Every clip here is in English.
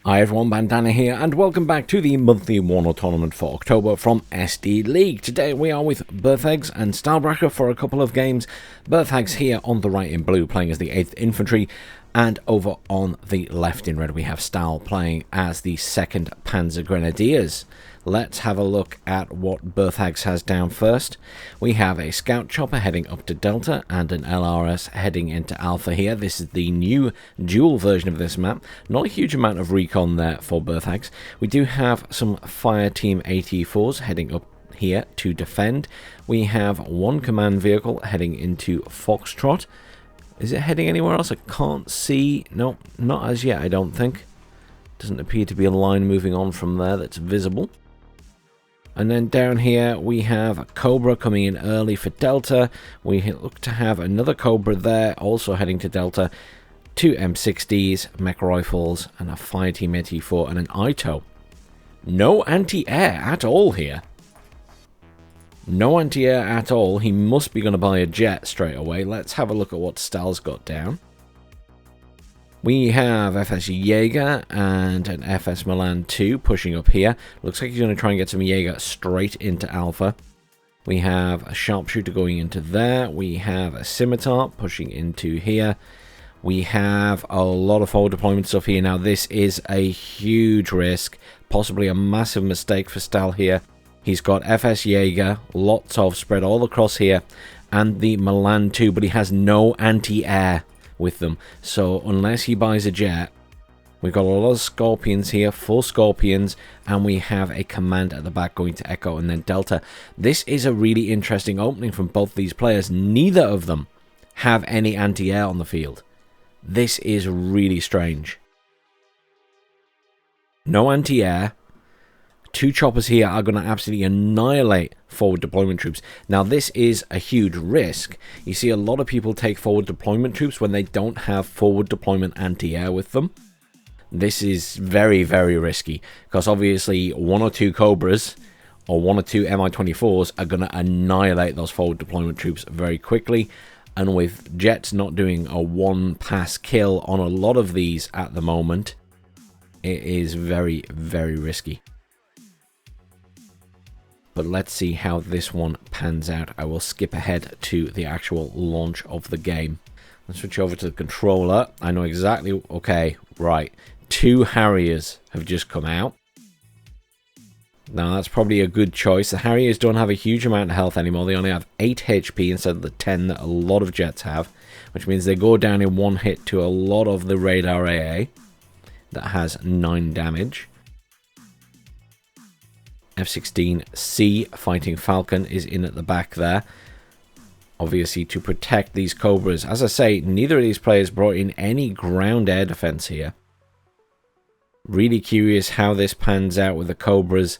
Hi everyone, Bandanner here, and welcome back to the monthly WARNO Tournament for October from SD League. Today we are with Berthags and Stahlbrecher for a couple of games. Berthags here on the right in blue playing as the 8th Infantry, and over on the left in red we have Stahl playing as the 2nd Panzer Grenadiers. Let's have a look at what Berthags has down first. We have a Scout Chopper heading up to Delta and an LRS heading into Alpha here. This is the new dual version of this map. Not a huge amount of recon there for Berthags. We do have some Fire Team AT4s heading up here to defend. We have one command vehicle heading into Foxtrot. Is it heading anywhere else? I can't see. No, not as yet, I don't think. Doesn't appear to be a line moving on from there that's visible. And then down here we have a Cobra coming in early for Delta. We look to have another Cobra there also heading to Delta. 2 M60s, mech rifles, and a Fire Team AT4 and an ITO. No anti-air at all here. No anti-air at all. He must be going to buy a jet straight away. Let's have a look at what Stahl's got down. We have FS Jaeger and an FS Milan 2 pushing up here. Looks like he's going to try and get some Jaeger straight into Alpha. We have a Sharpshooter going into there. We have a Scimitar pushing into here. We have a lot of forward deployment stuff here. Now this is a huge risk, possibly a massive mistake for Stahl here. He's got FS Jaeger, lots of spread all across here, and the Milan 2, but he has no anti-air with them. So unless he buys a jet, we've got a lot of Scorpions here, 4 Scorpions, and we have a command at the back going to Echo and then Delta. This is a really interesting opening from both these players. Neither of them have any anti-air on the field. This is really strange. No anti-air. 2 choppers here are going to absolutely annihilate forward deployment troops. Now this is a huge risk. You see a lot of people take forward deployment troops when they don't have forward deployment anti-air with them. This is very, very risky, because obviously 1 or 2 Cobras or 1 or 2 Mi-24s are going to annihilate those forward deployment troops very quickly. And with jets not doing a 1-pass kill on a lot of these at the moment, it is very, very risky. But let's see how this one pans out. I will skip ahead to the actual launch of the game. Let's switch over to the controller. I know exactly... Okay, right. 2 Harriers have just come out. Now, that's probably a good choice. The Harriers don't have a huge amount of health anymore. They only have 8 HP instead of the 10 that a lot of jets have, which means they go down in 1 hit to a lot of the radar AA that has 9 damage. F-16C Fighting Falcon is in at the back there, obviously to protect these Cobras. As I say, neither of these players brought in any ground air defense here. Really curious how this pans out with the Cobras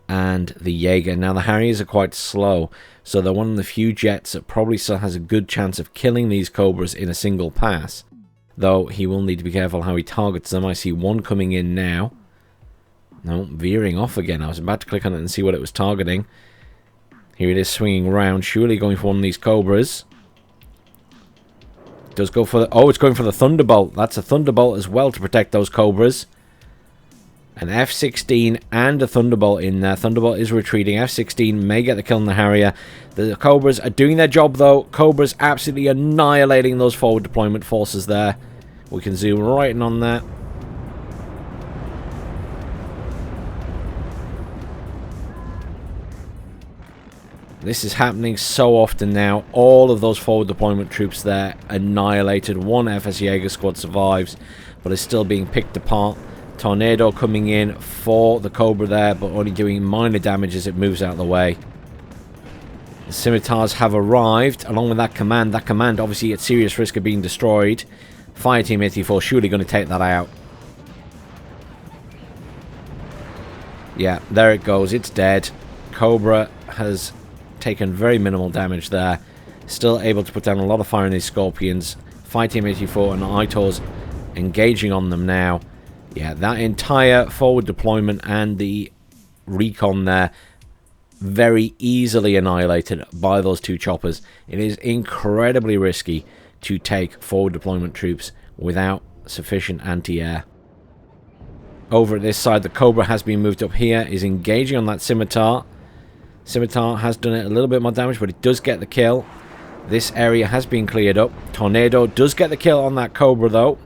and the Jaeger. Now the Harriers are quite slow, so they're one of the few jets that probably still has a good chance of killing these Cobras in a single pass, though he will need to be careful how he targets them. I see one coming in now. No, veering off again. I was about to click on it and see what it was targeting. Here it is swinging around, surely going for one of these Cobras. It does go for the... Oh, it's going for the Thunderbolt. That's a Thunderbolt as well to protect those Cobras. An F-16 and a Thunderbolt in there. Thunderbolt is retreating. F-16 may get the kill on the Harrier. The Cobras are doing their job, though. Cobras absolutely annihilating those forward deployment forces there. We can zoom right in on that. This is happening so often now. All of those forward deployment troops there annihilated. 1 FS Jaeger squad survives, but is still being picked apart. Tornado coming in for the Cobra there, but only doing minor damage as it moves out of the way. The Scimitars have arrived, along with that command. That command obviously at serious risk of being destroyed. Fire Team 84 surely going to take that out. Yeah, there it goes. It's dead. Cobra has taken very minimal damage there. Still able to put down a lot of fire in these Scorpions. Fire Team 84 and ITOs engaging on them now. Yeah, that entire forward deployment and the recon there very easily annihilated by those 2 choppers. It is incredibly risky to take forward deployment troops without sufficient anti-air. Over at this side, the Cobra has been moved up here, is engaging on that Scimitar. Scimitar has done it a little bit more damage, but it does get the kill. This area has been cleared up. Tornado does get the kill on that Cobra, though.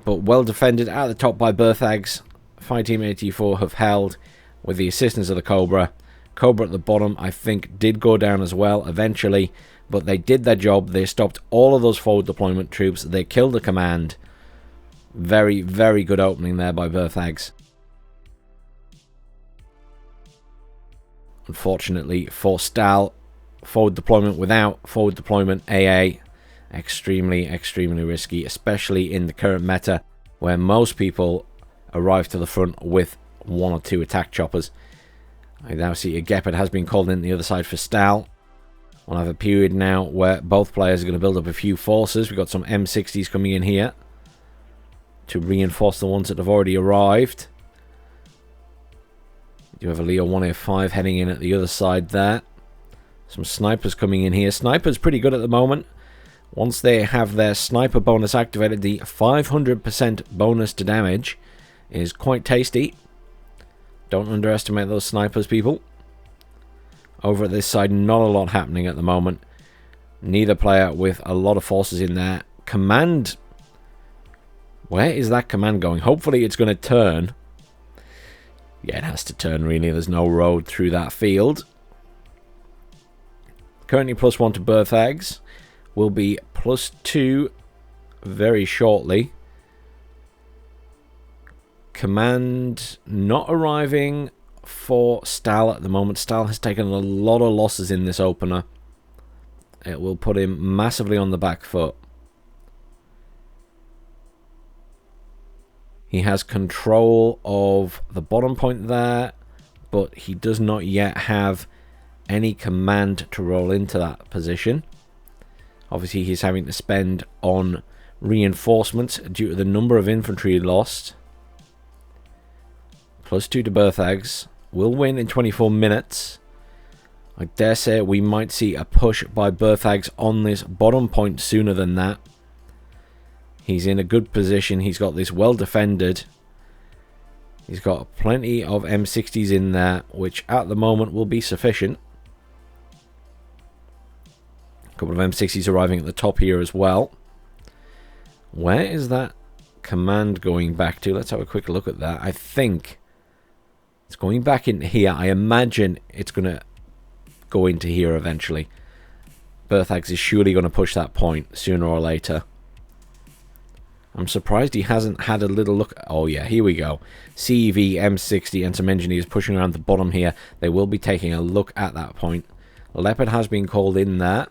But well defended at the top by Berthags. Fireteam 84 have held with the assistance of the Cobra. Cobra at the bottom, I think, did go down as well eventually. But they did their job. They stopped all of those forward deployment troops. They killed the command. Very, very good opening there by Berthags. Unfortunately for Stahl, forward deployment without forward deployment AA. Extremely, extremely risky, especially in the current meta where most people arrive to the front with 1 or 2 attack choppers. I now see a Gepard has been called in the other side for Stahl. We'll have a period now where both players are going to build up a few forces. We've got some M60s coming in here to reinforce the ones that have already arrived. You have a Leo 1A5 heading in at the other side there. Some snipers coming in here. Snipers pretty good at the moment. Once they have their sniper bonus activated, the 500% bonus to damage is quite tasty. Don't underestimate those snipers, people. Over at this side, not a lot happening at the moment. Neither player with a lot of forces in there. Command. Where is that command going? Hopefully it's going to turn. Yeah, it has to turn, really. There's no road through that field. Currently +1 to Berthags. Will be +2 very shortly. Command not arriving for Stahl at the moment. Stahl has taken a lot of losses in this opener. It will put him massively on the back foot. He has control of the bottom point there, but he does not yet have any command to roll into that position. Obviously, he's having to spend on reinforcements due to the number of infantry lost. +2 to Berthags. Will win in 24 minutes. I dare say we might see a push by Berthags on this bottom point sooner than that. He's in a good position. He's got this well defended. He's got plenty of M60s in there, which at the moment will be sufficient. A couple of M60s arriving at the top here as well. Where is that command going back to? Let's have a quick look at that. I think it's going back in here. I imagine it's going to go into here eventually. Berthags is surely going to push that point sooner or later. I'm surprised he hasn't had a little look. Oh yeah, here we go. CEV, M60 and some engineers pushing around the bottom here. They will be taking a look at that point. Leopard has been called in there.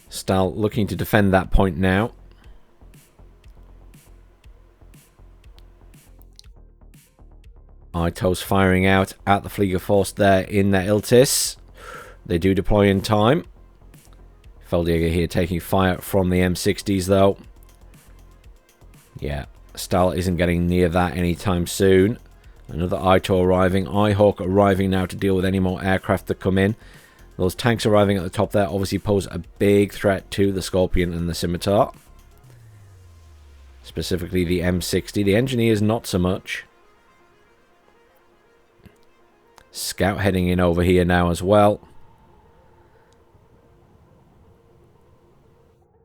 Stahl looking to defend that point now. Itos firing out at the Flieger Force there in their Iltis. They do deploy in time. Feldjäger here taking fire from the M60s though. Yeah, Stahl isn't getting near that anytime soon. Another Ito arriving. Ihawk arriving now to deal with any more aircraft that come in. Those tanks arriving at the top there obviously pose a big threat to the Scorpion and the Scimitar. Specifically the M60. The Engineers not so much. Scout heading in over here now as well.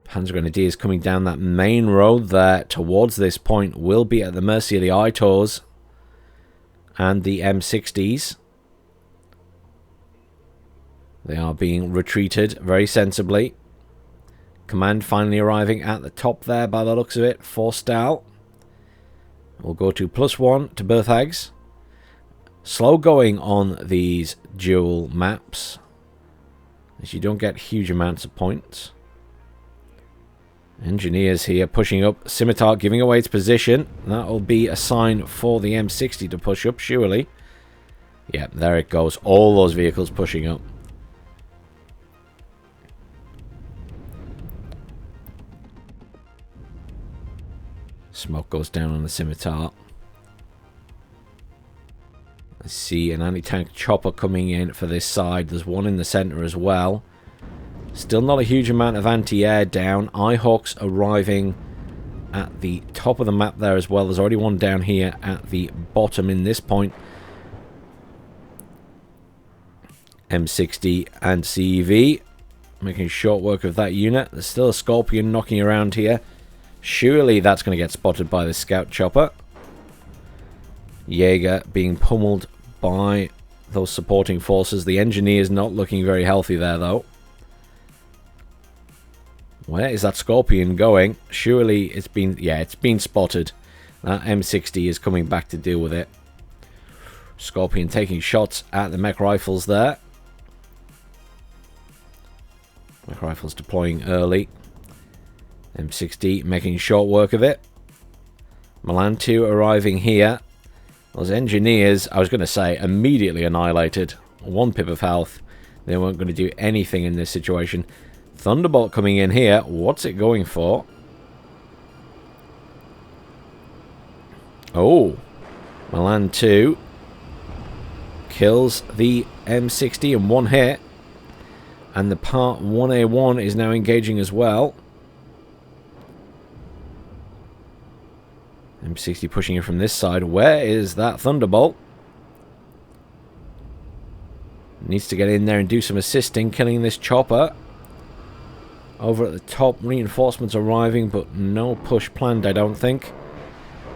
Panzer Grenadiers coming down that main road there towards this point will be at the mercy of the Itors and the M60s. They are being retreated very sensibly. Command finally arriving at the top there by the looks of it for Stahl. We'll go to +1 to Berthags. Slow going on these dual maps, as you don't get huge amounts of points. Engineers here pushing up. Scimitar giving away its position. That'll be a sign for the M60 to push up, surely. Yeah, there it goes. All those vehicles pushing up. Smoke goes down on the Scimitar. I see an anti-tank chopper coming in for this side. There's one in the center as well. Still not a huge amount of anti-air down. Eyehawks arriving at the top of the map there as well. There's already one down here at the bottom in this point. M60 and CEV making short work of that unit. There's still a Scorpion knocking around here. Surely that's going to get spotted by the scout chopper. Jaeger being pummeled by those supporting forces. The engineer's not looking very healthy there, though. Where is that Scorpion going? Surely it's been... yeah, it's been spotted. That M60 is coming back to deal with it. Scorpion taking shots at the mech rifles there. Mech rifles deploying early. M60 making short work of it. Milan 2 arriving here. Those engineers, I was going to say, immediately annihilated. 1 pip of health. They weren't going to do anything in this situation. Thunderbolt coming in here. What's it going for? Oh. Milan 2 kills the M60 in 1 hit. And the Part 1A1 is now engaging as well. M60 pushing in from this side. Where is that Thunderbolt? Needs to get in there and do some assisting, killing this chopper. Over at the top, reinforcements arriving, but no push planned, I don't think.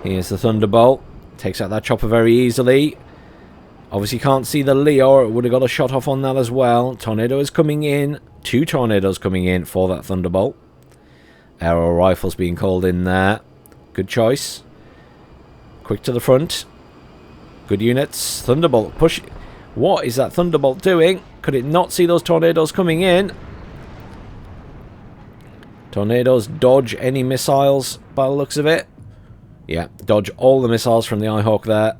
Here's the Thunderbolt. Takes out that chopper very easily. Obviously can't see the Leo, or it would have got a shot off on that as well. Tornado is coming in. 2 tornadoes coming in for that Thunderbolt. Aero rifles being called in there. Good choice. Quick to the front. Good units. Thunderbolt push. What is that Thunderbolt doing? Could it not see those tornadoes coming in? Tornadoes dodge any missiles by the looks of it. Yeah, dodge all the missiles from the Eyehawk there.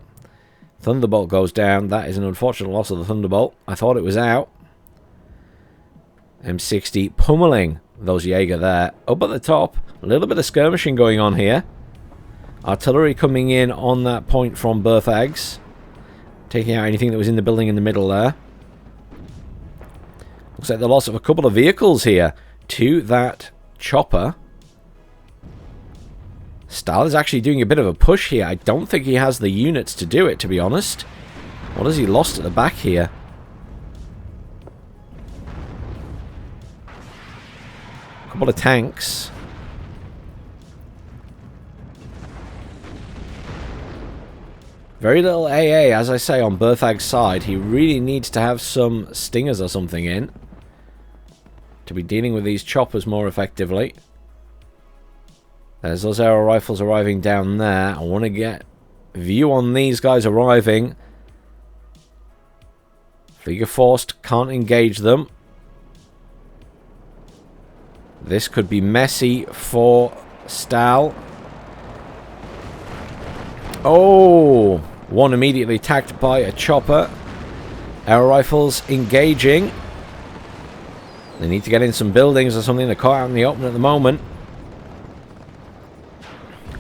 Thunderbolt goes down. That is an unfortunate loss of the Thunderbolt. I thought it was out. M60 pummeling those Jaeger there. Up at the top, a little bit of skirmishing going on here. Artillery coming in on that point from Berthags. Taking out anything that was in the building in the middle there. Looks like the loss of a couple of vehicles here to that chopper. Stahl is actually doing a bit of a push here. I don't think he has the units to do it, to be honest. What has he lost at the back here? A couple of tanks. Very little AA, as I say, on Berthag's side. He really needs to have some stingers or something in to be dealing with these choppers more effectively. There's those aero rifles arriving down there. I want to get a view on these guys arriving. Flieger Forst can't engage them. This could be messy for Stahl. Oh! One immediately attacked by a chopper. Aero rifles engaging. They need to get in some buildings or something. They're caught out in the open at the moment.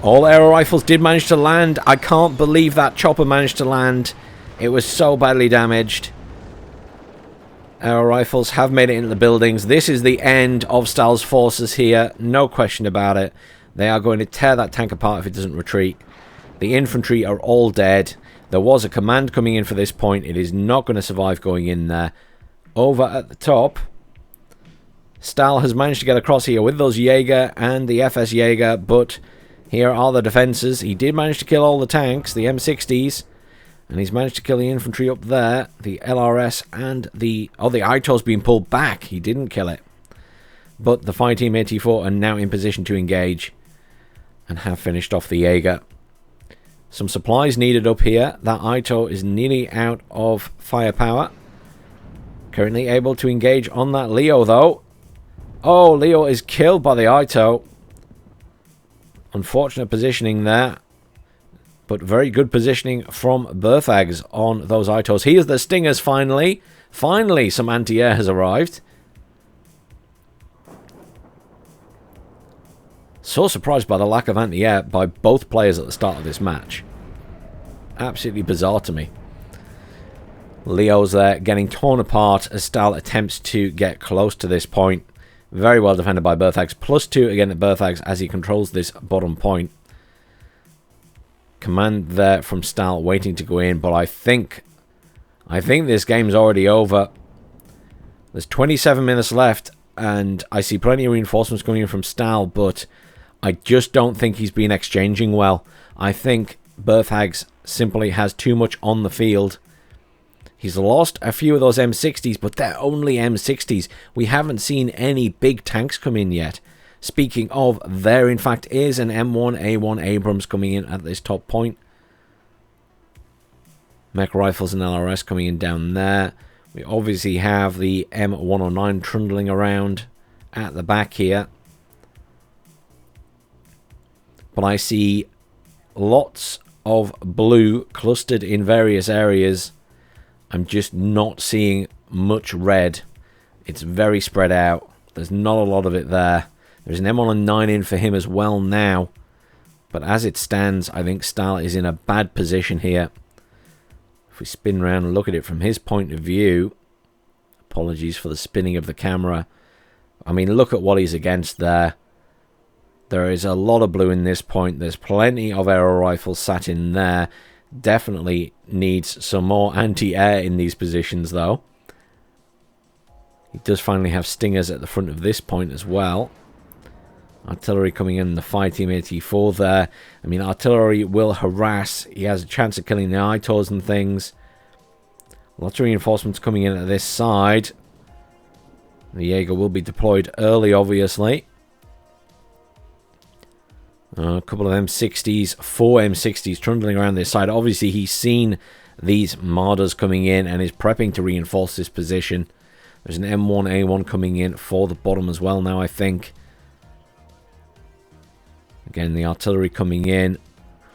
All aero rifles did manage to land. I can't believe that chopper managed to land. It was so badly damaged. Aero rifles have made it into the buildings. This is the end of Stahl's forces here. No question about it. They are going to tear that tank apart if it doesn't retreat. The infantry are all dead. There was a command coming in for this point. It is not going to survive going in there. Over at the top, Stahl has managed to get across here with those Jaeger and the FS Jaeger, but here are the defences. He did manage to kill all the tanks, the M60s, and he's managed to kill the infantry up there, the LRS and the... oh, the ITO's been pulled back. He didn't kill it. But the Fire Team 84 are now in position to engage and have finished off the Jaeger. Some supplies needed up here. That ITO is nearly out of firepower. Currently able to engage on that Leo, though. Oh, Leo is killed by the ITO. Unfortunate positioning there. But very good positioning from Berthags on those ITOs. Here's the Stingers finally. Finally, some anti-air has arrived. So surprised by the lack of anti-air by both players at the start of this match. Absolutely bizarre to me. Leo's there getting torn apart as Stahl attempts to get close to this point. Very well defended by Berthags. +2 again at Berthags as he controls this bottom point. Command there from Stahl waiting to go in, but I think this game's already over. There's 27 minutes left, and I see plenty of reinforcements coming in from Stahl, but I just don't think he's been exchanging well. I think Berthags simply has too much on the field. He's lost a few of those M60s, but they're only M60s. We haven't seen any big tanks come in yet. Speaking of, there in fact is an M1A1 Abrams coming in at this top point. Mech rifles and LRS coming in down there. We obviously have the M109 trundling around at the back here. But I see lots of blue clustered in various areas. I'm just not seeing much red. It's very spread out. There's not a lot of it there. There's an M109 in for him as well now. But as it stands, I think Stahl is in a bad position here. If we spin around and look at it from his point of view. Apologies for the spinning of the camera. I mean, look at what he's against there. There is a lot of blue in this point. There's plenty of aero rifles sat in there. Definitely needs some more anti-air in these positions, though. He does finally have stingers at the front of this point as well. Artillery coming in the Fireteam 84 there. I mean, artillery will harass. He has a chance of killing the ITOs and things. Lots of reinforcements coming in at this side. The Jaeger will be deployed early, obviously. A couple of M60s, 4 M60s trundling around this side. Obviously, he's seen these Marders coming in and is prepping to reinforce this position. There's an M1A1 coming in for the bottom as well now, I think. Again, the artillery coming in.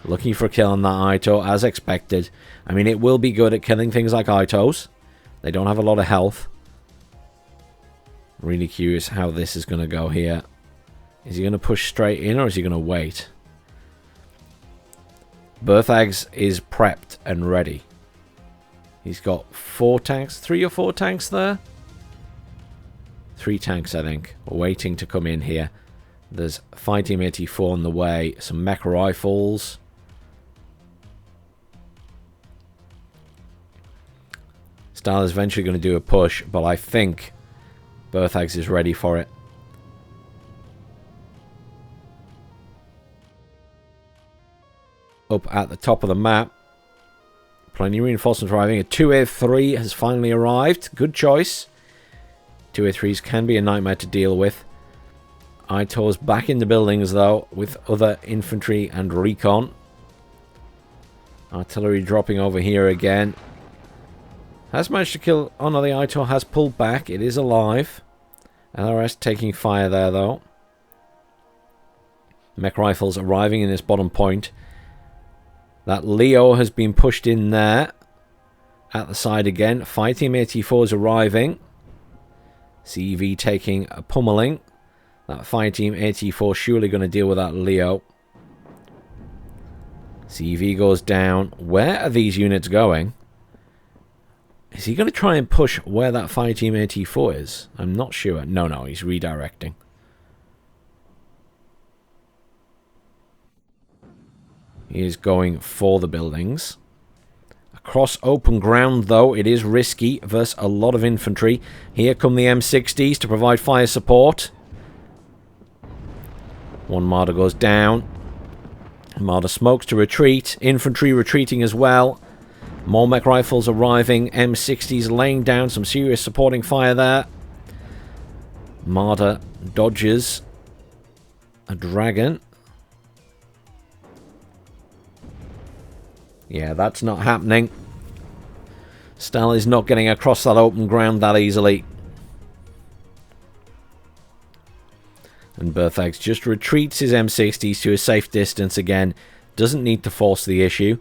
Looking for a kill on that ITO, as expected. I mean, it will be good at killing things like ITOs. They don't have a lot of health. Really curious how this is going to go here. Is he going to push straight in or is he going to wait? Berthags is prepped and ready. He's got 4 tanks, 3 or 4 tanks there. 3 tanks, I think, waiting to come in here. There's Fireteam 84 on the way. Some mech rifles. Stahl is eventually going to do a push, but I think Berthags is ready for it. Up at the top of the map. Plenty of reinforcements arriving. A 2A3 has finally arrived. Good choice. 2A3s can be a nightmare to deal with. ITO's back in the buildings, though, with other infantry and recon. Artillery dropping over here again. Has managed to kill... Oh, no, the ITO has pulled back. It is alive. LRS taking fire there, though. Mech rifles arriving in this bottom point. That Leo has been pushed in there. At the side again. Fireteam 84 is arriving. CV taking a pummeling. That Fireteam 84 surely going to deal with that Leo. CV goes down. Where are these units going? Is he going to try and push where that Fireteam 84 is? I'm not sure. No, he's redirecting. He is going for the buildings. Across open ground, though, it is risky versus a lot of infantry. Here come the M60s to provide fire support. One Marder goes down. Marder smokes to retreat. Infantry retreating as well. More mech rifles arriving. M60s laying down some serious supporting fire there. Marder dodges a dragon. Yeah, that's not happening. Stahl is not getting across that open ground that easily. And Berthags just retreats his M60s to a safe distance again. Doesn't need to force the issue.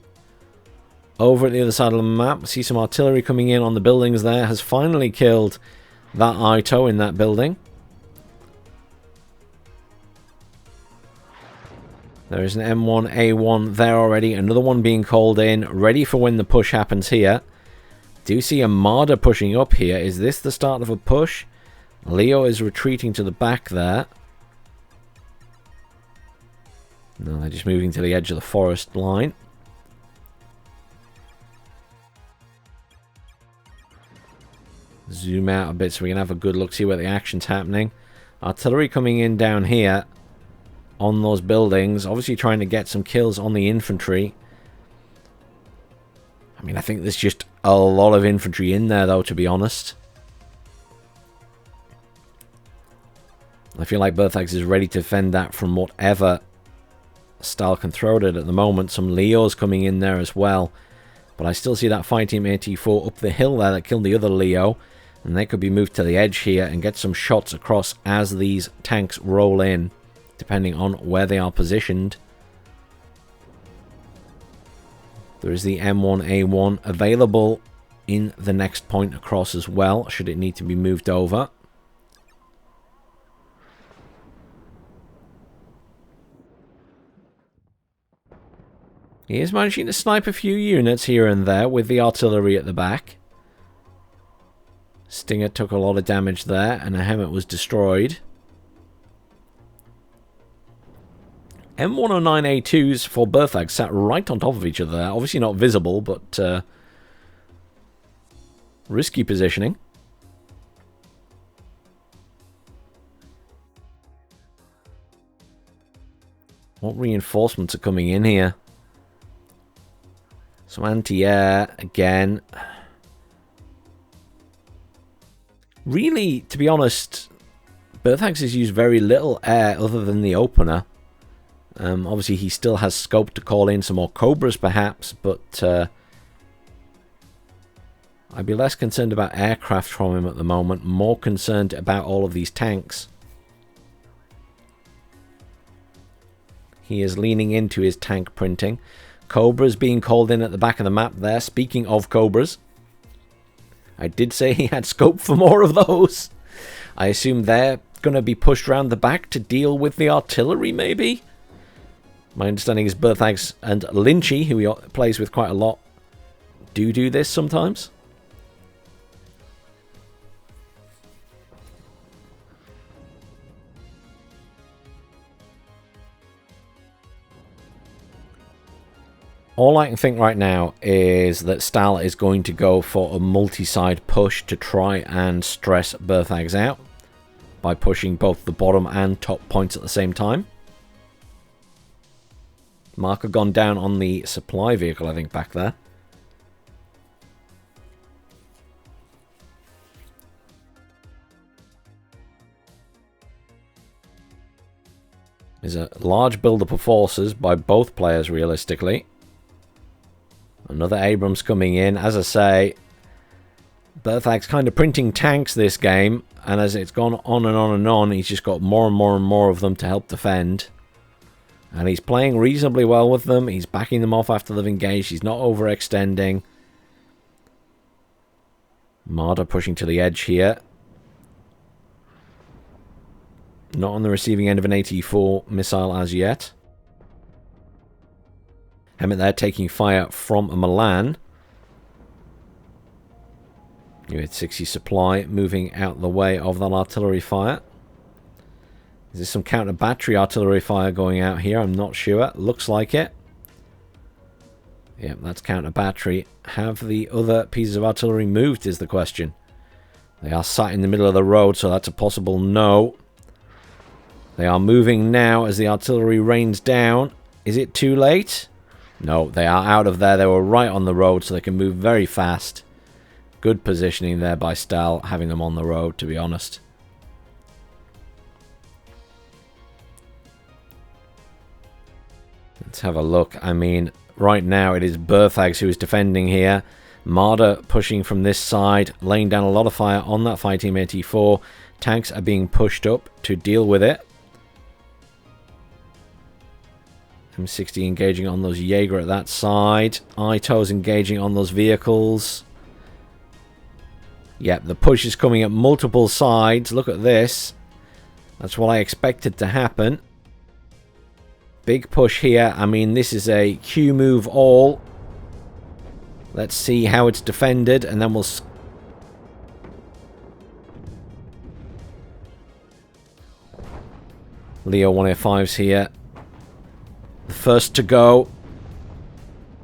Over at the other side of the map, see some artillery coming in on the buildings there. Has finally killed that ITO in that building. There is an M1A1 there already. Another one being called in. Ready for when the push happens here. Do see a Marder pushing up here. Is this the start of a push? Leo is retreating to the back there. No, they're just moving to the edge of the forest line. Zoom out a bit so we can have a good look, see where the action's happening. Artillery coming in down here on those buildings. Obviously trying to get some kills on the infantry. I mean, I think there's just a lot of infantry in there, though, to be honest. I feel like Berthags is ready to fend that from whatever Stahl can throw at it at the moment. Some Leos coming in there as well. But I still see that Fighting 84 up the hill there that killed the other Leo. And they could be moved to the edge here and get some shots across as these tanks roll in, depending on where they are positioned. There is the M1A1 available in the next point across as well, should it need to be moved over. He is managing to snipe a few units here and there with the artillery at the back. Stinger took a lot of damage there, and a Hemmet was destroyed. M109A2s for Berthags sat right on top of each other there. Obviously not visible, but risky positioning. What reinforcements are coming in here? Some anti-air again. Really, to be honest, Berthags has used very little air other than the opener. Obviously, he still has scope to call in some more Cobras, perhaps, but I'd be less concerned about aircraft from him at the moment, more concerned about all of these tanks. He is leaning into his tank printing. Cobras being called in at the back of the map there. Speaking of Cobras, I did say he had scope for more of those. I assume they're going to be pushed around the back to deal with the artillery, maybe? My understanding is Berthags and Lynchy, who he plays with quite a lot, do this sometimes. All I can think right now is that Stahl is going to go for a multi-side push to try and stress Berthags out by pushing both the bottom and top points at the same time. Marker gone down on the supply vehicle, I think, back there. There's a large build-up of forces by both players, realistically. Another Abrams coming in. As I say, Berthags kind of printing tanks this game, and as it's gone on and on and on, he's just got more and more and more of them to help defend. And he's playing reasonably well with them. He's backing them off after they've engaged. He's not overextending. Marder pushing to the edge here. Not on the receiving end of an 84 missile as yet. Hemmet there taking fire from a Milan. You had 60 supply moving out the way of that artillery fire. Is there some counter battery artillery fire going out here? I'm not sure. Looks like it. Yep, that's counter battery. Have the other pieces of artillery moved is the question. They are sat in the middle of the road, so that's a possible no. They are moving now as the artillery rains down. Is it too late? No, they are out of there. They were right on the road, so they can move very fast. Good positioning there by Stahl, having them on the road, to be honest. Let's have a look. I mean, right now it is Berthags who is defending here. Marder pushing from this side, laying down a lot of fire on that Fighting 84. Tanks are being pushed up to deal with it. M60 engaging on those Jaeger at that side. Ito's engaging on those vehicles. Yep, the push is coming at multiple sides. Look at this. That's what I expected to happen. Big push here. I mean, this is a Q move all. Let's see how it's defended, and then we'll... Leo 1A5s here. The first to go.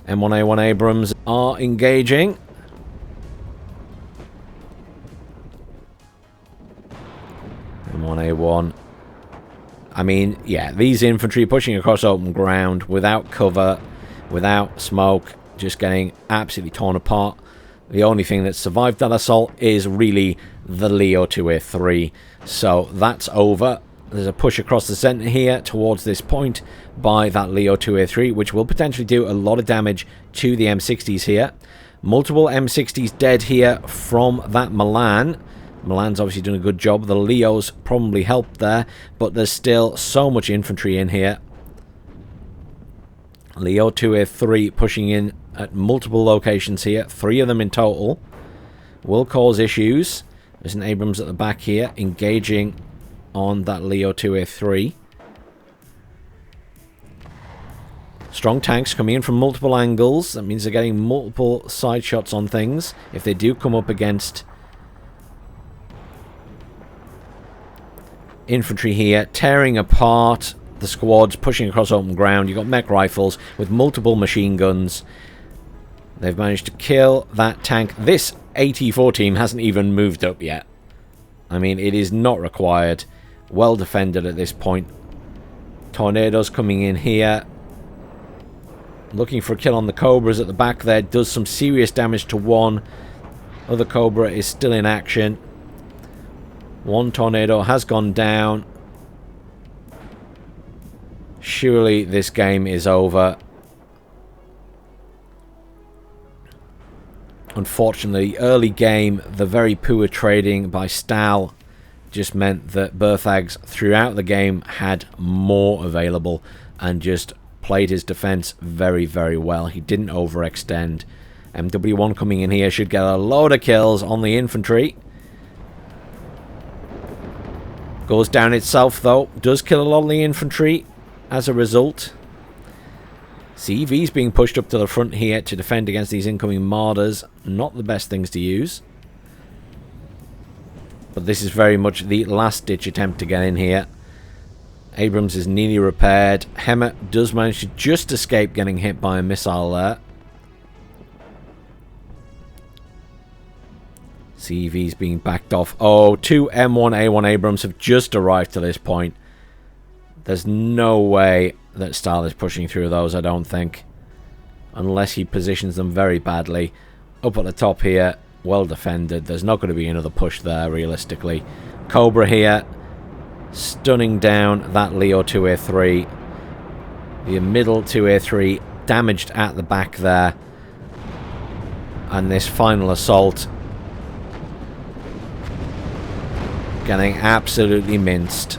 M1A1 Abrams are engaging. M1A1. I mean, yeah, these infantry pushing across open ground without cover, without smoke, just getting absolutely torn apart. The only thing that survived that assault is really the Leo 2A3. So that's over. There's a push across the center here towards this point by that Leo 2A3, which will potentially do a lot of damage to the M60s here. Multiple M60s dead here from that Milan. Milan's obviously done a good job. The Leos probably helped there, but there's still so much infantry in here. Leo 2A3 pushing in at multiple locations here, 3 of them in total. Will cause issues. There's an Abrams at the back here, engaging on that Leo 2A3. Strong tanks coming in from multiple angles. That means they're getting multiple side shots on things. If they do come up against infantry here, tearing apart the squads, pushing across open ground. You've got mech rifles with multiple machine guns. They've managed to kill that tank. This AT4 team hasn't even moved up yet. I mean, it is not required. Well defended at this point. Tornadoes coming in here. Looking for a kill on the Cobras at the back there. Does some serious damage to one. Other Cobra is still in action. One tornado has gone down. Surely this game is over. Unfortunately, early game, the very poor trading by Stahl just meant that Berthags throughout the game had more available and just played his defense very, very well. He didn't overextend. MW1 coming in here should get a load of kills on the infantry. Goes down itself though. Does kill a lot of the infantry as a result. CV's being pushed up to the front here to defend against these incoming Martyrs. Not the best things to use. But this is very much the last ditch attempt to get in here. Abrams is nearly repaired. Hemmer does manage to just escape getting hit by a missile there. CV's being backed off. Oh, 2 M1A1 Abrams have just arrived to this point. There's no way that Stahl is pushing through those, I don't think. Unless he positions them very badly. Up at the top here, well defended. There's not going to be another push there, realistically. Cobra here, stunning down that Leo 2A3. The middle 2A3 damaged at the back there. And this final assault getting absolutely minced.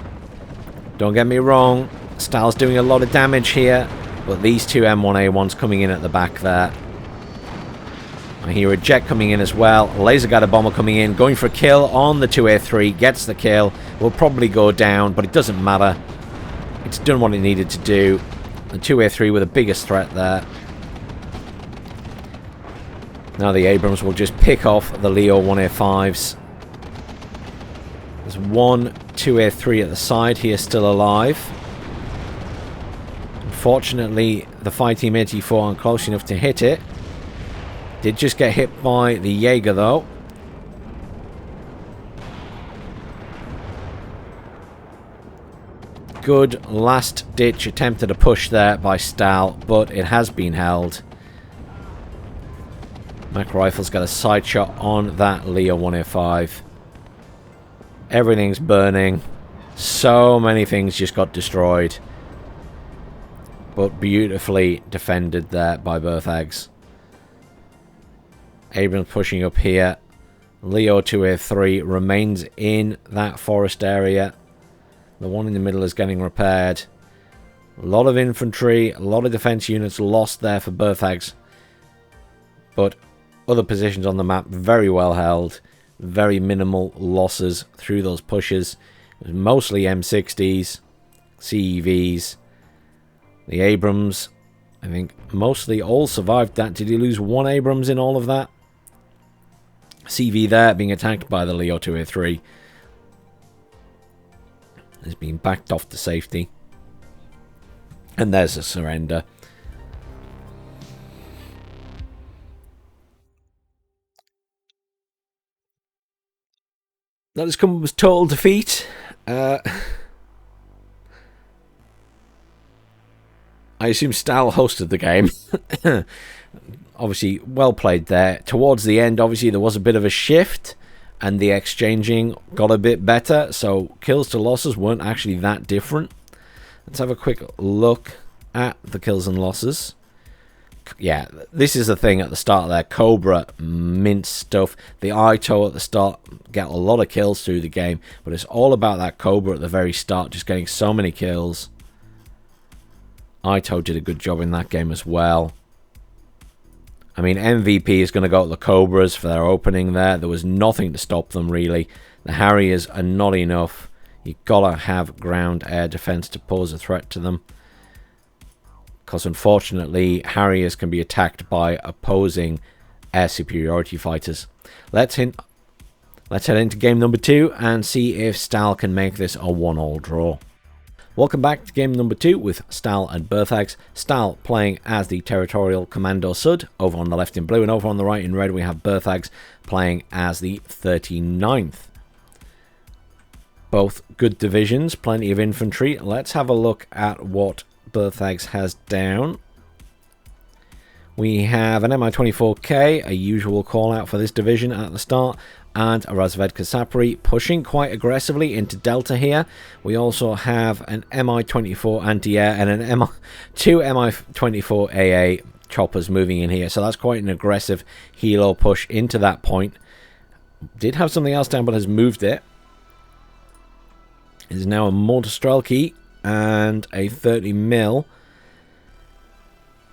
Don't get me wrong, Stahl's doing a lot of damage here, but these 2 M1A1s coming in at the back there. I hear a jet coming in as well. Laser guided bomber coming in, going for a kill on the 2A3, gets the kill. Will probably go down, but it doesn't matter. It's done what it needed to do. The 2A3 were the biggest threat there. Now the Abrams will just pick off the Leo 1A5s. There's one 2A3 at the side here still alive. Unfortunately, the Fight Team 84 aren't close enough to hit it. Did just get hit by the Jaeger though. Good last ditch attempt at a push there by Stahl, but it has been held. Mac Rifle's got a side shot on that Leo 1A5. Everything's burning. So many things just got destroyed. But beautifully defended there by Berthags. Abrams pushing up here. Leo 2A3 remains in that forest area. The one in the middle is getting repaired. A lot of infantry, a lot of defense units lost there for Berthags. But other positions on the map very well held. Very minimal losses through those pushes. It was mostly M60s, CEVs. The Abrams, I think mostly all survived that. Did he lose one Abrams in all of that? CV there being attacked by the Leo 2A3. has been backed off to safety. And there's a surrender. That has come with total defeat. I assume Stahl hosted the game. Obviously, well played there. Towards the end, obviously, there was a bit of a shift, and the exchanging got a bit better, so kills to losses weren't actually that different. Let's have a quick look at the kills and losses. Yeah, this is the thing at the start there. Cobra, mint stuff. The Ito at the start get a lot of kills through the game, but it's all about that Cobra at the very start, just getting so many kills. Ito did a good job in that game as well. I mean, MVP is going to go at the Cobras for their opening there. There was nothing to stop them, really. The Harriers are not enough. You've got to have ground air defense to pose a threat to them. Because unfortunately, Harriers can be attacked by opposing air superiority fighters. Let's head into game number 2 and see if Stahl can make this a 1-all draw. Welcome back to game number 2 with Stahl and Berthags. Stahl playing as the Territorial Commando Sud over on the left in blue, and over on the right in red we have Berthags playing as the 39th. Both good divisions, plenty of infantry. Let's have a look at what Berthags has down. We have an Mi-24K, a usual call out for this division at the start, and a Razvedka Sapri pushing quite aggressively into Delta here. We also have an Mi-24 anti-air and two Mi-24 AA choppers moving in here, so that's quite an aggressive helo push into that point. Did have something else down but has moved it. It is now a Mortar Strelky and a 30mm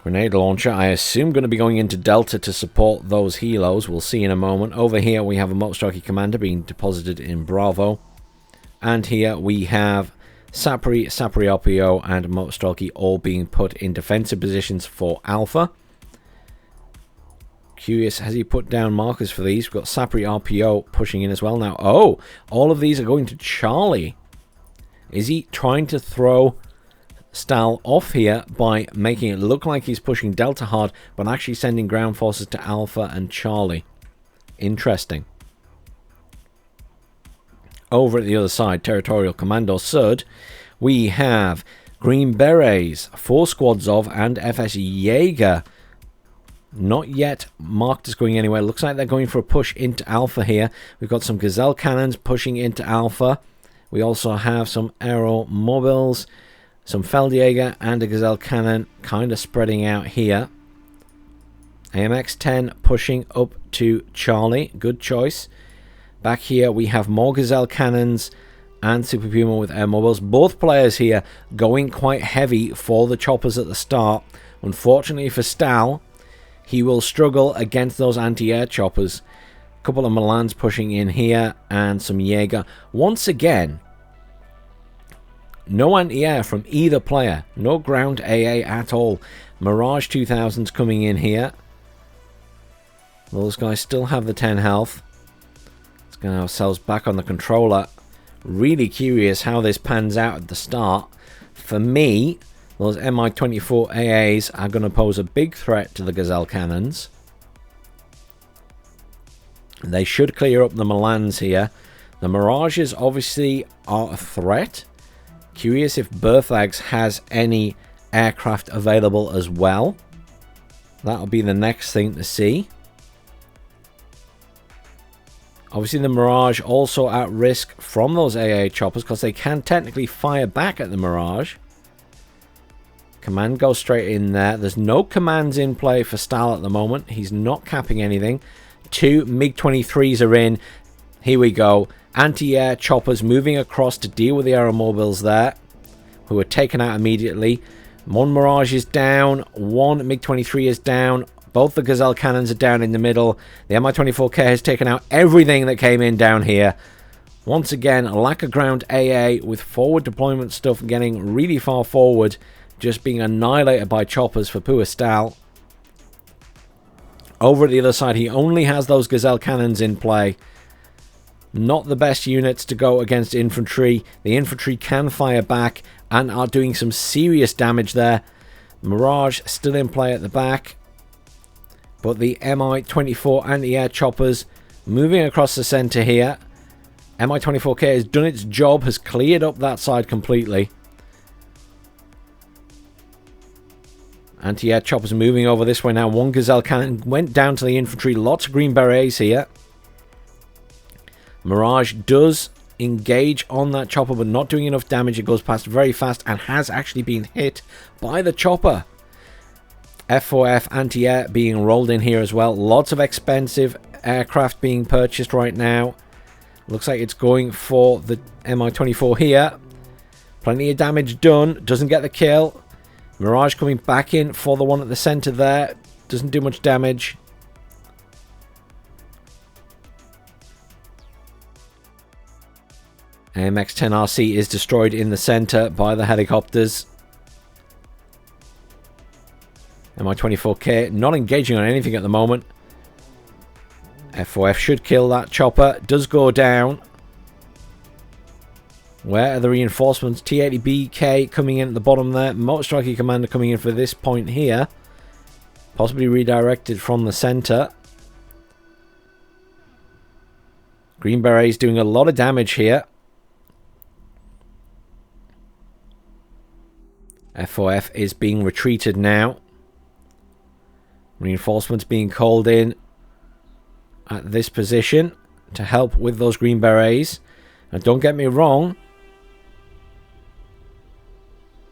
grenade launcher. I assume going to be going into Delta to support those helos. We'll see in a moment. Over here we have a Motor Strelky Commander being deposited in Bravo. And here we have Sapri, Sapri RPO and Motor Strelky all being put in defensive positions for Alpha. Curious, has he put down markers for these? We've got Sapri RPO pushing in as well now. Oh, all of these are going to Charlie. Is he trying to throw Stahl off here by making it look like he's pushing Delta hard, but actually sending ground forces to Alpha and Charlie? Interesting. Over at the other side, Territorial Commando Sud, we have Green Berets, 4 squads of, and FS Jaeger. Not yet marked as going anywhere. Looks like they're going for a push into Alpha here. We've got some Gazelle cannons pushing into Alpha. We also have some Aero Mobiles, some Feldjäger, and a Gazelle cannon kind of spreading out here. AMX-10 pushing up to Charlie. Good choice. Back here we have more Gazelle cannons and Super Puma with air mobiles. Both players here going quite heavy for the choppers at the start. Unfortunately for Stahl, he will struggle against those anti-air choppers. A couple of Milans pushing in here and some Jaeger. Once again, no anti-air from either player. No ground AA at all. Mirage 2000s coming in here. Those guys still have the 10 health. Let's get ourselves back on the controller. Really curious how this pans out at the start. For me, those Mi-24 AAs are going to pose a big threat to the Gazelle cannons. They should clear up the Milans here. The Mirages obviously are a threat. Curious if Berthags has any aircraft available as well. That'll be the next thing to see. Obviously the Mirage also at risk from those AA choppers because they can technically fire back at the Mirage. Command goes straight in there. There's no commands in play for Stahl at the moment. He's not capping anything. 2 MiG-23s are in. Here we go. Anti-air choppers moving across to deal with the aeromobiles there, who are taken out immediately. One Mirage is down. One MiG-23 is down. Both the Gazelle cannons are down in the middle. The Mi-24K has taken out everything that came in down here. Once again, a lack of ground AA with forward deployment stuff getting really far forward, just being annihilated by choppers for poor Stahl. Over at the other side, he only has those Gazelle cannons in play. Not the best units to go against infantry. The infantry can fire back and are doing some serious damage there. Mirage still in play at the back. But the Mi-24 anti-air choppers moving across the centre here. Mi-24K has done its job, has cleared up that side completely. Anti-air choppers moving over this way now. One Gazelle cannon went down to the infantry. Lots of green berets here. Mirage does engage on that chopper, but not doing enough damage. It goes past very fast and has actually been hit by the chopper. F4F anti-air being rolled in here as well. Lots of expensive aircraft being purchased right now. Looks like it's going for the Mi-24 here. Plenty of damage done. Doesn't get the kill. Mirage coming back in for the one at the center there. Doesn't do much damage. AMX-10RC is destroyed in the center by the helicopters. Mi-24K not engaging on anything at the moment. F4F should kill that chopper. Does go down. Where are the reinforcements? T-80BK coming in at the bottom there. Motor Striker Commander coming in for this point here. Possibly redirected from the center. Green Berets doing a lot of damage here. F4F is being retreated now. Reinforcements being called in at this position to help with those Green Berets. And don't get me wrong,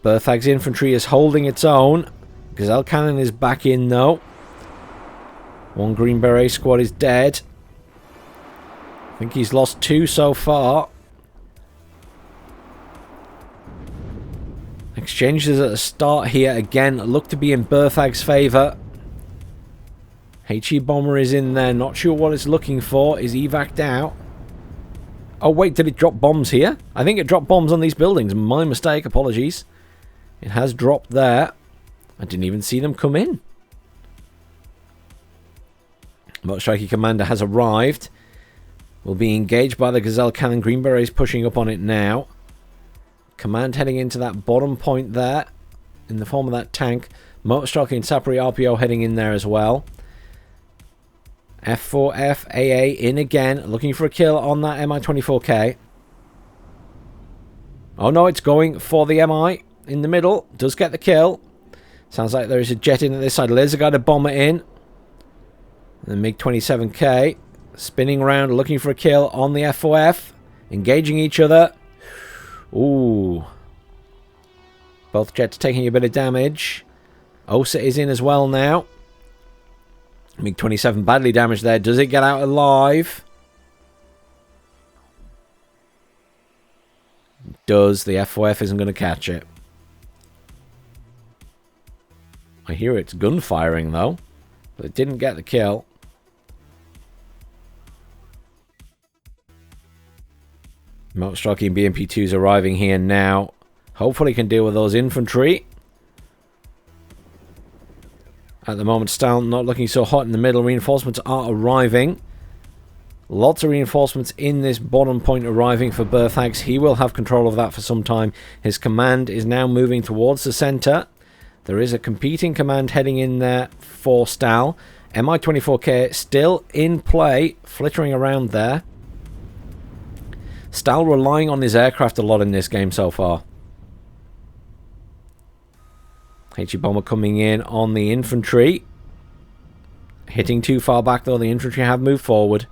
Berthags infantry is holding its own. Gazelle cannon is back in though. One Green Beret squad is dead. I think he's lost 2 so far. Exchanges at the start here again look to be in Berthag's favour. HE Bomber is in there, not sure what it's looking for. Is evac'd out? Oh wait, did it drop bombs here? I think it dropped bombs on these buildings. My mistake, apologies. It has dropped there. I didn't even see them come in. Motor Striker Commander has arrived. Will be engaged by the Gazelle Cannon. Green Berets pushing up on it now. Command heading into that bottom point there in the form of that tank. Motor Striker and Sapri RPO heading in there as well. F4F AA in again, looking for a kill on that Mi-24K. Oh no, it's going for the MI in the middle. Does get the kill. Sounds like there is a jet in at this side. Laser Guided Bomber in. And the MiG-27K spinning around, looking for a kill on the F4F. Engaging each other. Ooh. Both jets taking a bit of damage. OSA is in as well now. MiG-27 badly damaged there. Does it get out alive? Does. The F4F isn't going to catch it. I hear it's gunfiring though. But it didn't get the kill. Motor Striker and BMP-2s arriving here now. Hopefully can deal with those infantry. At the moment, Stahl not looking so hot in the middle. Reinforcements are arriving. Lots of reinforcements in this bottom point arriving for Berthags. He will have control of that for some time. His command is now moving towards the center. There is a competing command heading in there for Stahl. Mi-24K still in play, flittering around there. Stahl relying on his aircraft a lot in this game so far. HE Bomber coming in on the infantry. Hitting too far back though. The infantry have moved forward.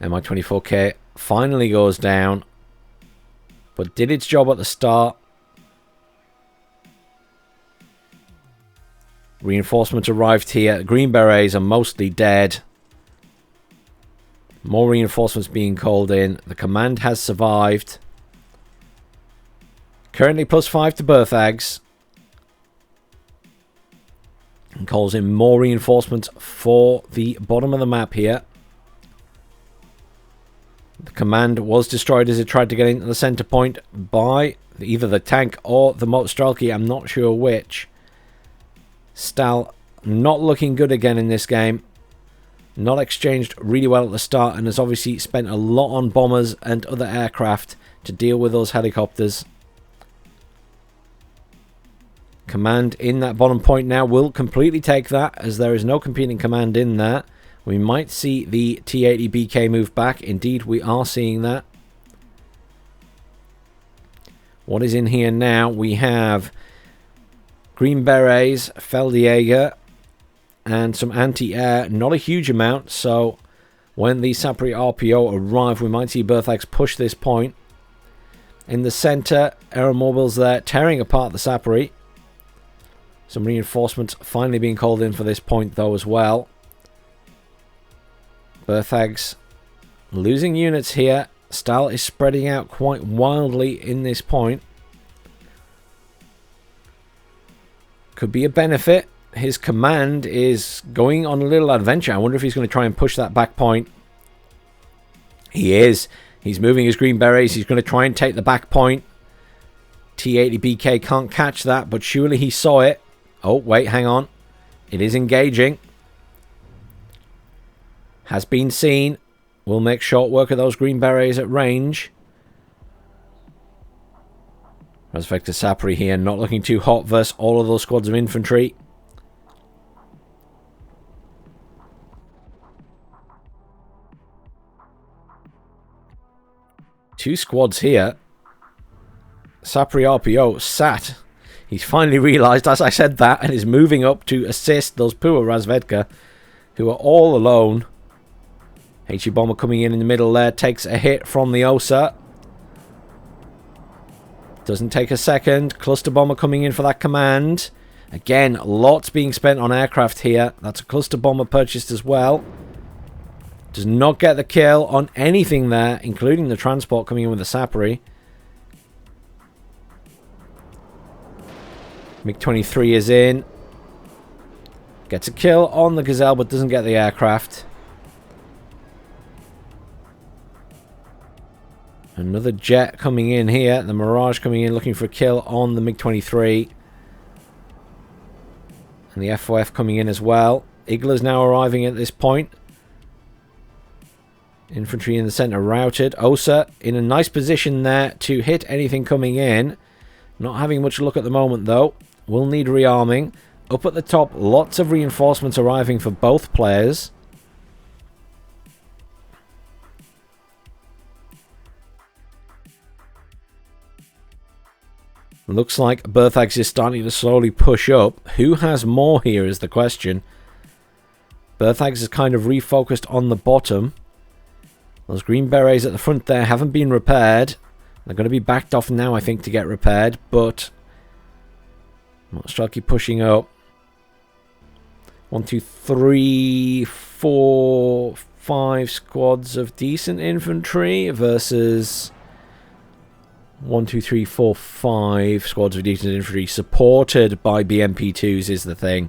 Mi-24K finally goes down. But did its job at the start. Reinforcements arrived here. Green Berets are mostly dead. More reinforcements being called in. The command has survived. Currently +5 to Berthags. And calls in more reinforcements for the bottom of the map here. The command was destroyed as it tried to get into the center point by either the tank or the Motor Striker. I'm not sure which. Stahl not looking good again in this game. Not exchanged really well at the start, and has obviously spent a lot on bombers and other aircraft to deal with those helicopters. Command in that bottom point now will completely take that, as there is no competing command in there. We might see the T-80BK move back. Indeed, we are seeing that. What is in here now? We have Green Berets, Feldjäger, and some anti-air. Not a huge amount, so when the Sapri RPO arrive, we might see Berthags push this point. In the center, Aeromobiles there, tearing apart the Sapri. Some reinforcements finally being called in for this point, though, as well. Berthags losing units here. Stahl is spreading out quite wildly in this point. Could be a benefit. His command is going on a little adventure. I wonder if he's going to try and push that back point. He is. He's moving his Green Berets. He's going to try and take the back point. T-80BK can't catch that, but surely he saw it. Oh, wait, hang on. It is engaging. Has been seen. We'll make short work of those Green Berets at range. Razvector Sapri here, not looking too hot versus all of those squads of infantry. Two squads here. Sapri RPO sat. He's finally realised, as I said that, and is moving up to assist those poor Razvedka, who are all alone. HE Bomber coming in the middle there, takes a hit from the OSA. Doesn't take a second. Cluster Bomber coming in for that command. Again, lots being spent on aircraft here. That's a Cluster Bomber purchased as well. Does not get the kill on anything there, including the transport coming in with the Sapri. MiG-23 is in. Gets a kill on the Gazelle, but doesn't get the aircraft. Another jet coming in here. The Mirage coming in looking for a kill on the MiG-23. And the FOF coming in as well. Igla's now arriving at this point. Infantry in the center routed. Osa in a nice position there to hit anything coming in. Not having much luck at the moment though. Will need rearming. Up at the top, lots of reinforcements arriving for both players. Looks like Berthags is starting to slowly push up. Who has more here is the question. Berthags is kind of refocused on the bottom. Those Green Berets at the front there haven't been repaired. They're going to be backed off now, I think, to get repaired. But Strelky pushing up. 1, 2, 3, 4, 5 squads of decent infantry versus 1, 2, 3, 4, 5 squads of decent infantry supported by BMP2s is the thing.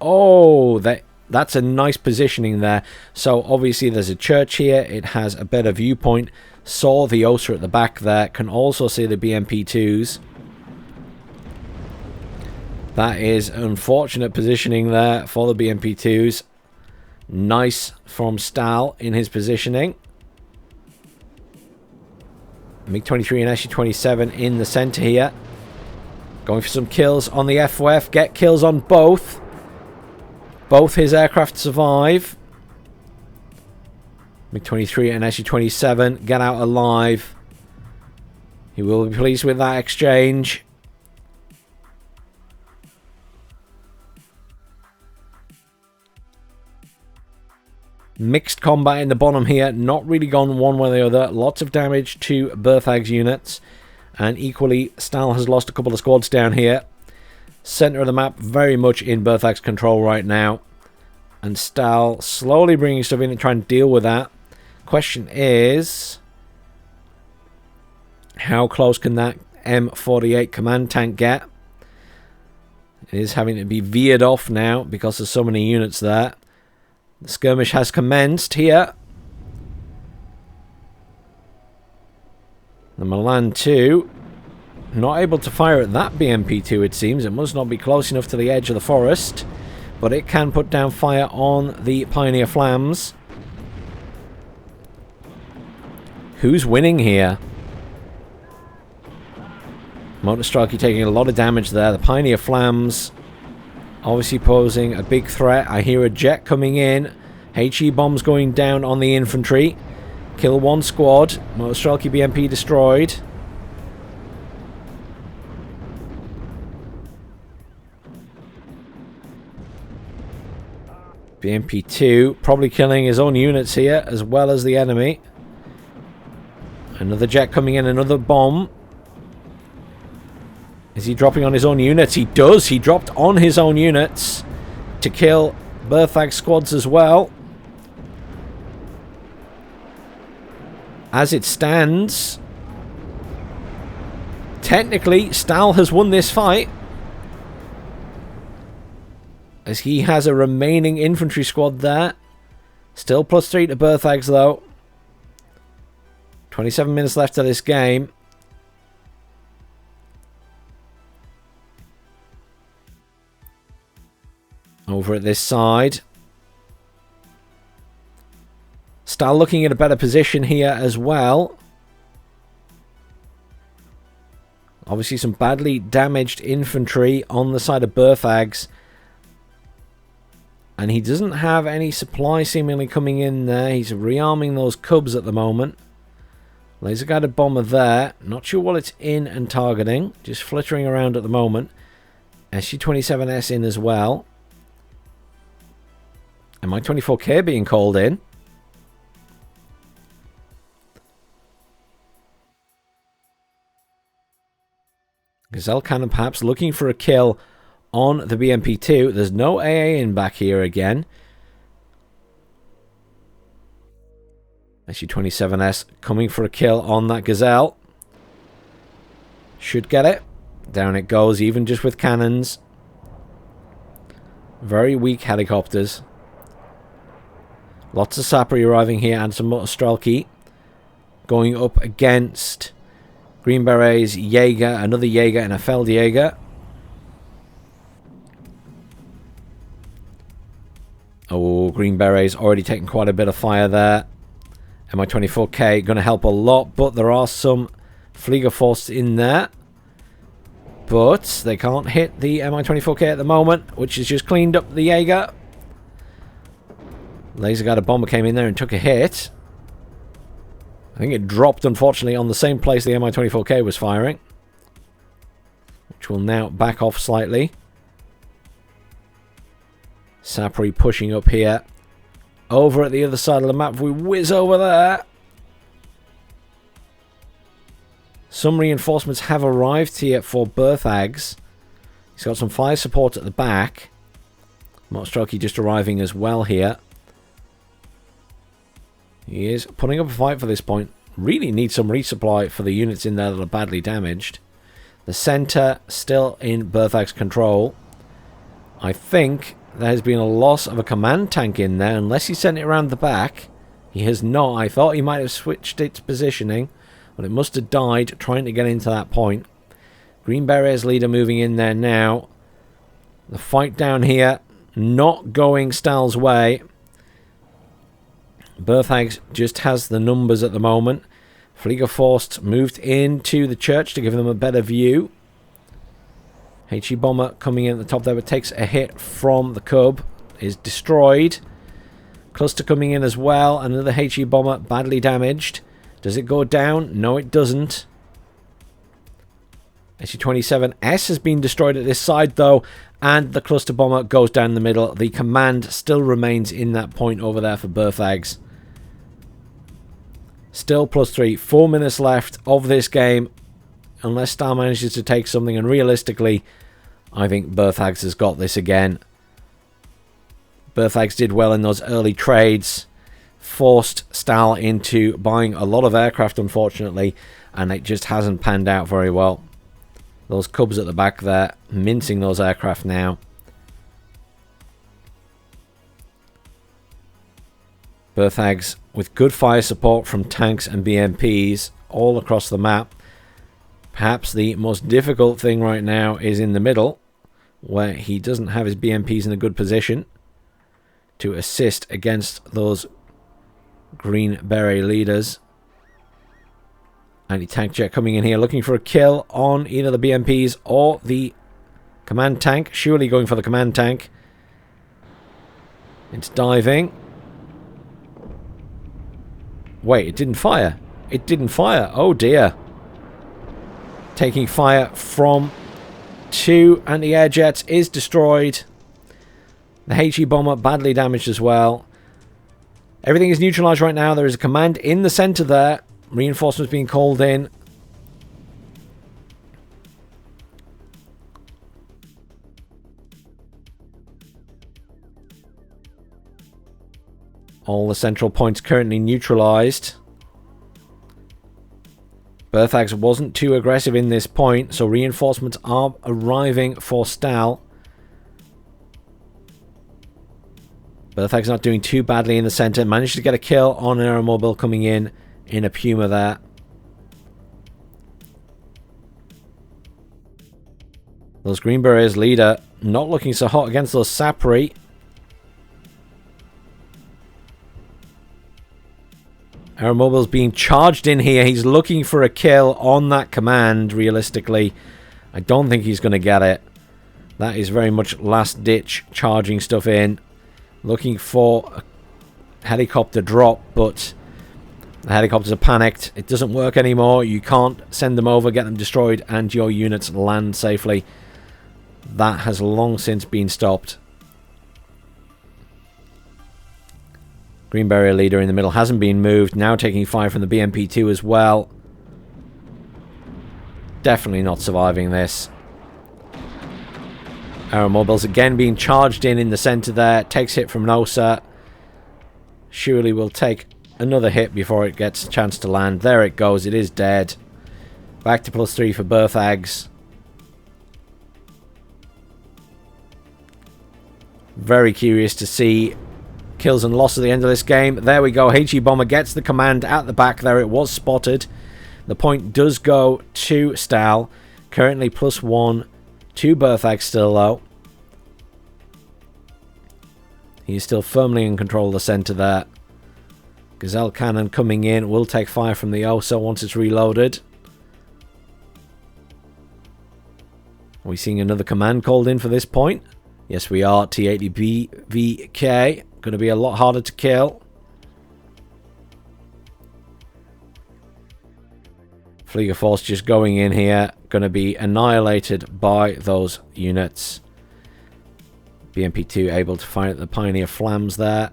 Oh, that's a nice positioning there. So obviously there's a church here. It has a better viewpoint. Saw the OSA at the back there. Can also see the BMP2s. That is unfortunate positioning there for the BMP2s. Nice from Stahl in his positioning. MiG-23 and Su-27 in the center here. Going for some kills on the FOF. Get kills on both. Both his aircraft survive. MiG-23 and Su-27 get out alive. He will be pleased with that exchange. Mixed combat in the bottom here. Not really gone one way or the other. Lots of damage to Berthags units. And equally, Stahl has lost a couple of squads down here. Center of the map very much in Berthags' control right now. And Stahl slowly bringing stuff in and trying to deal with that. Question is, how close can that M48 command tank get? It is having to be veered off now because there's so many units there. The skirmish has commenced here. The Milan 2 not able to fire at that BMP2, it seems. It must not be close enough to the edge of the forest. but it can put down fire on the Pioneer Flams. Who's winning here? Motorstrike taking a lot of damage there. The Pioneer Flams obviously posing a big threat. I hear a jet coming in. HE bombs going down on the infantry. Kill one squad. Motorstrike BMP destroyed. BMP2 probably killing his own units here as well as the enemy. Another jet coming in, another bomb. Is he dropping on his own units? He does. He dropped on his own units to kill Berthag squads as well. As it stands, technically, Stahl has won this fight, as he has a remaining infantry squad there. Still +3 to Berthags though. 27 minutes left of this game. Over at this side, Stahl looking at a better position here as well. Obviously some badly damaged infantry on the side of Berthags. And he doesn't have any supply seemingly coming in there. He's rearming those Cubs at the moment. Laser guided bomber there. Not sure what it's in and targeting. Just flittering around at the moment. SU-27S in as well. Mi-24K being called in. Gazelle Cannon perhaps looking for a kill on the BMP2. There's no AA in back here again. SU-27S coming for a kill on that Gazelle. Should get it. Down it goes, even just with cannons. Very weak helicopters. Lots of Sapri arriving here and some Motorstrelki going up against Green Berets, Jaeger, another Jaeger and a Feldjäger. Oh, Green Berets already taking quite a bit of fire there. Mi-24K going to help a lot, but there are some Fliegerforce in there. But they can't hit the Mi-24K at the moment, which has just cleaned up the Jaeger. Laser guided bomber came in there and took a hit. I think it dropped, unfortunately, on the same place the Mi-24K was firing, which will now back off slightly. Sapri pushing up here. Over at the other side of the map, we whiz over there. Some reinforcements have arrived here for Berthags. He's got some fire support at the back. Motorstrelki just arriving as well here. He is putting up a fight for this point. Really needs some resupply for the units in there that are badly damaged. The center still in Berthag's control. I think there has been a loss of a command tank in there, unless he sent it around the back. He has not. I thought he might have switched its positioning, but it must have died trying to get into that point. Green Berets leader moving in there now. The fight down here not going Stahl's way. Berthags just has the numbers at the moment. Fliegerforce moved into the church to give them a better view. HE bomber coming in at the top there, but takes a hit from the Cub. Is destroyed. Cluster coming in as well. Another HE bomber badly damaged. Does it go down? No, it doesn't. SU-27S has been destroyed at this side though, and the cluster bomber goes down the middle. The command still remains in that point over there for Berthags. Still +3. 4 minutes left of this game. Unless Stahl manages to take something, and realistically, I think Berthags has got this again. Berthags did well in those early trades. Forced Stahl into buying a lot of aircraft, unfortunately, and it just hasn't panned out very well. Those Cubs at the back there, mincing those aircraft now. Berthags with good fire support from tanks and BMPs all across the map. Perhaps the most difficult thing right now is in the middle. where he doesn't have his BMPs in a good position to assist against those green beret leaders. Anti-tank jet coming in here looking for a kill on either the BMPs or the command tank. Surely going for the command tank. It's diving. Wait, it didn't fire. It didn't fire. Oh dear. Taking fire from 2 anti-air jets is destroyed. The HE bomber badly damaged as well. Everything is neutralized right now. There is a command in the center there. Reinforcements being called in. All the central points currently neutralized. Berthags wasn't too aggressive in this point, so reinforcements are arriving for Stahl. Berthags not doing too badly in the center. Managed to get a kill on an aeromobile coming in a Puma there. Those Green Berets leader not looking so hot against those Sapri. Aeromobile's being charged in here. He's looking for a kill on that command, realistically. I don't think he's going to get it. That is very much last-ditch charging stuff in. Looking for a helicopter drop, but the helicopters are panicked. It doesn't work anymore. You can't send them over, get them destroyed, and your units land safely. That has long since been stopped. Green Beret leader in the middle hasn't been moved. Now taking fire from the BMP-2 as well. Definitely not surviving this. Aeromobiles again being charged in the center there. Takes hit from Nosa. Surely will take another hit before it gets a chance to land. There it goes. It is dead. Back to +3 for Berthags. Very curious to see kills and loss at the end of this game. There we go. HE Bomber gets the command at the back there. It was spotted. The point does go to Stahl. Currently +1 to Berthags still though. He's still firmly in control of the center there. Gazelle cannon coming in. Will take fire from the OSA once it's reloaded. Are we seeing another command called in for this point? Yes we are. T80BVK. Going to be a lot harder to kill. Flieger Force just going in here. Going to be annihilated by those units. BMP-2 able to fire at the Pioneer Flams there.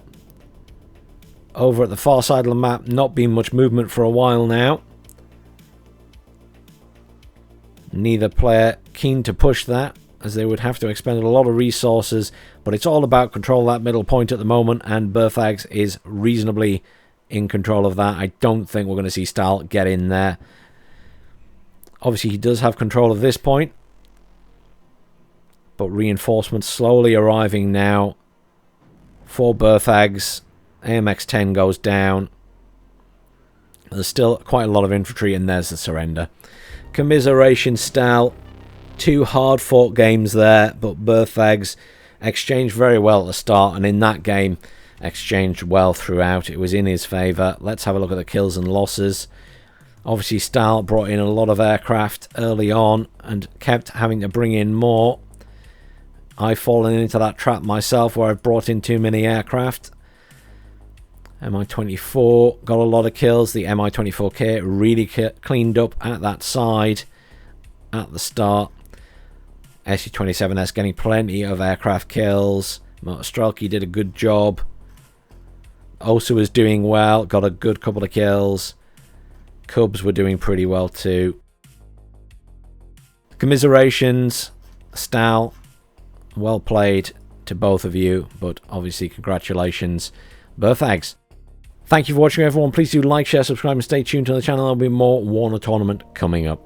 Over at the far side of the map, not been much movement for a while now. Neither player keen to push that, as they would have to expend a lot of resources, but it's all about control that middle point at the moment, and Berthags is reasonably in control of that. I don't think we're going to see Stahl get in there. Obviously he does have control of this point, but reinforcements slowly arriving now for Berthags. AMX-10 goes down. There's still quite a lot of infantry, and there's the surrender. Commiseration, Stahl. 2 hard-fought games there, but Berthags exchanged very well at the start, and in that game exchanged well throughout. It was in his favour. Let's have a look at the kills and losses. Obviously Stahl brought in a lot of aircraft early on and kept having to bring in more. I've fallen into that trap myself where I've brought in too many aircraft. Mi-24 got a lot of kills. The Mi-24K really cleaned up at that side at the start. Su-27S getting plenty of aircraft kills. Motostrelki did a good job. Osa was doing well, got a good couple of kills. Cubs were doing pretty well too. Commiserations, Stahl, well played to both of you, but obviously congratulations, Berthags. Thank you for watching everyone. Please do like, share, subscribe and stay tuned to the channel. There'll be more WARNO Tournament coming up.